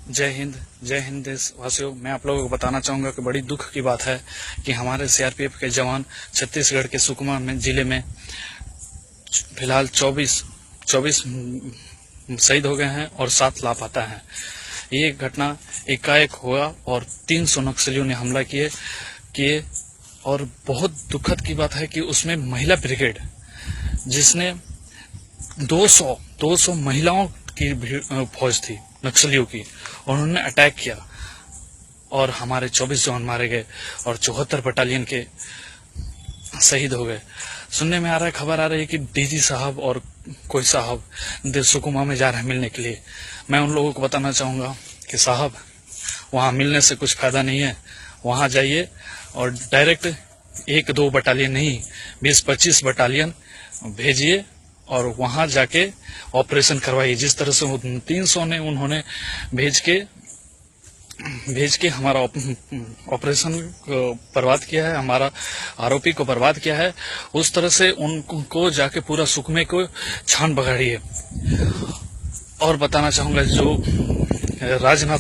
जय हिंद देशवासियों। मैं आप लोगों को बताना चाहूंगा कि बड़ी दुख की बात है कि हमारे सीआरपीएफ के जवान छत्तीसगढ़ के सुकमा में जिले में फिलहाल 24 शहीद हो गए हैं और 7 लापता हैं। ये घटना एकाएक हुआ और 300 नक्सलियों ने हमला किए और बहुत दुखद की बात है कि उसमें महिला ब्रिगेड जिसने 200 महिलाओं की फौज थी नक्सलियों की, उन्होंने अटैक किया और हमारे 24 जवान मारे गए और 74 बटालियन के शहीद हो गए। सुनने में आ रहा है, खबर आ रही है कि डीजी साहब और कोई साहब सुकमा में जा रहे हैं मिलने के लिए। मैं उन लोगों को बताना चाहूंगा कि साहब वहां मिलने से कुछ फायदा नहीं है। वहां जाइए और डायरेक्ट 1-2 बटालियन नहीं 20-25 बटालियन भेजिए और वहां जाके ऑपरेशन करवाइए। जिस तरह से 300 ने उन्होंने भेज के हमारा ऑपरेशन बर्बाद किया है, हमारा आरोपी को बर्बाद किया है, उस तरह से उनको जाके पूरा सुकमे को छान बगाड़िए। और बताना चाहूंगा जो राजनाथ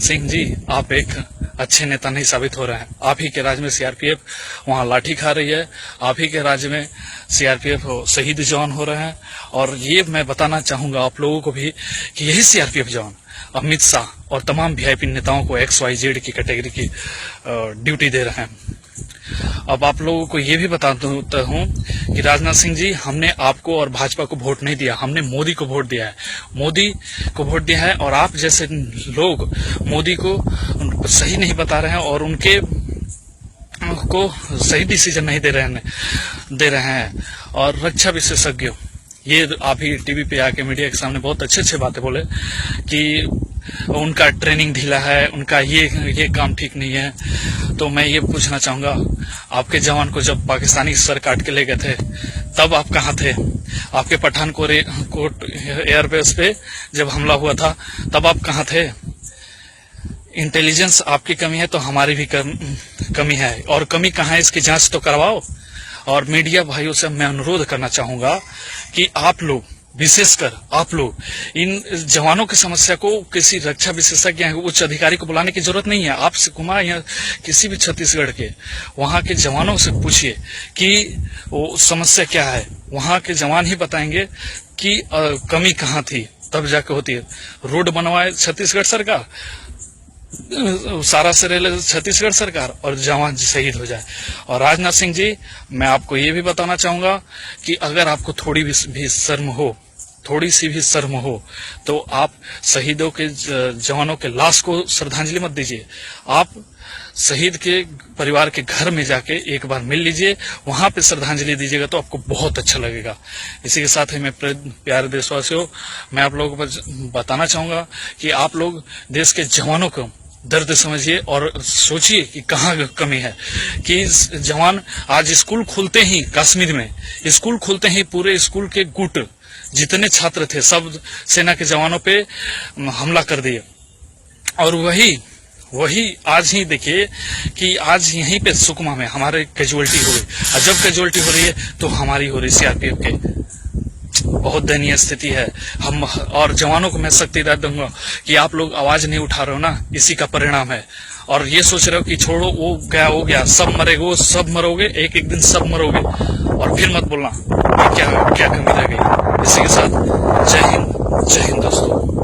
सिंह जी, आप एक अच्छे नेता नहीं साबित हो रहे हैं। आप ही के राज्य में सीआरपीएफ वहां लाठी खा रही है, आप ही के राज्य में सीआरपीएफ शहीद जवान हो रहे हैं। और ये मैं बताना चाहूंगा आप लोगों को भी कि यही सीआरपीएफ जवान अमित शाह और तमाम वीआईपी नेताओं को XYZ की कैटेगरी की ड्यूटी दे रहे हैं। अब आप लोगों को ये भी बताता हूं कि राजनाथ सिंह जी, हमने आपको और भाजपा को वोट नहीं दिया, हमने मोदी को वोट दिया है। और आप जैसे लोग मोदी को सही नहीं बता रहे हैं और उनके को सही डिसीजन नहीं दे रहे हैं। और रक्षा विशेषज्ञ ये आप ही टीवी पे आके मीडिया के सामने बहुत अच्छे बातें बोले कि उनका ट्रेनिंग ढीला है, उनका ये काम ठीक नहीं है। तो मैं ये पूछना चाहूंगा, आपके जवान को जब पाकिस्तानी सर काट के ले गए थे तब आप कहाँ थे? आपके पठानकोट एयरबेस पे जब हमला हुआ था तब आप कहाँ थे? इंटेलिजेंस आपकी कमी है तो हमारी भी कमी है, और कमी कहाँ है इसकी जांच तो करवाओ। और मीडिया भाइयों से मैं अनुरोध करना चाहूंगा कि आप लोग, विशेषकर आप लोग, इन जवानों की समस्या को किसी रक्षा विशेषज्ञ या उच्च अधिकारी को बुलाने की जरूरत नहीं है। आप सुकमा या किसी भी छत्तीसगढ़ के वहां के जवानों से पूछिए कि वो समस्या क्या है। वहां के जवान ही बताएंगे कि कमी कहाँ थी, तब जाके होती है। रोड बनवाए छत्तीसगढ़ सरकार, सारा श्रेय छत्तीसगढ़ सरकार, और जवान शहीद हो जाए। और राजनाथ सिंह जी, मैं आपको ये भी बताना चाहूंगा कि अगर आपको थोड़ी सी भी शर्म हो तो आप शहीदों के जवानों के लाश को श्रद्धांजलि मत दीजिए। आप शहीद के परिवार के घर में जाके एक बार मिल लीजिए, वहां पे श्रद्धांजलि दीजिएगा तो आपको बहुत अच्छा लगेगा। इसी के साथ ही मैं प्यारे देशवासियों, मैं आप लोगों को बताना चाहूंगा कि आप लोग देश के जवानों को दर्द समझिए और सोचिए कि कहाँ कमी है। कि जवान आज स्कूल खुलते ही, कश्मीर में स्कूल खुलते ही पूरे स्कूल के गुट जितने छात्र थे सब सेना के जवानों पे हमला कर दिए। और वही आज ही देखिए कि आज यहीं पे सुकमा में हमारे कैजुअलिटी हो गई, और जब कैजुअलिटी हो रही है तो हमारी हो रही सीआरपीएफ के। बहुत दयनीय स्थिति है। हम और जवानों को मैं सख्ती दूंगा कि आप लोग आवाज नहीं उठा रहे हो ना, इसी का परिणाम है। और ये सोच रहे हो कि छोड़ो, वो गया हो गया, सब मरेगा, वो सब मरोगे, एक दिन सब मरोगे, और फिर मत बोलना क्या कमी रह गई। इसी के साथ जय हिंद दोस्तों।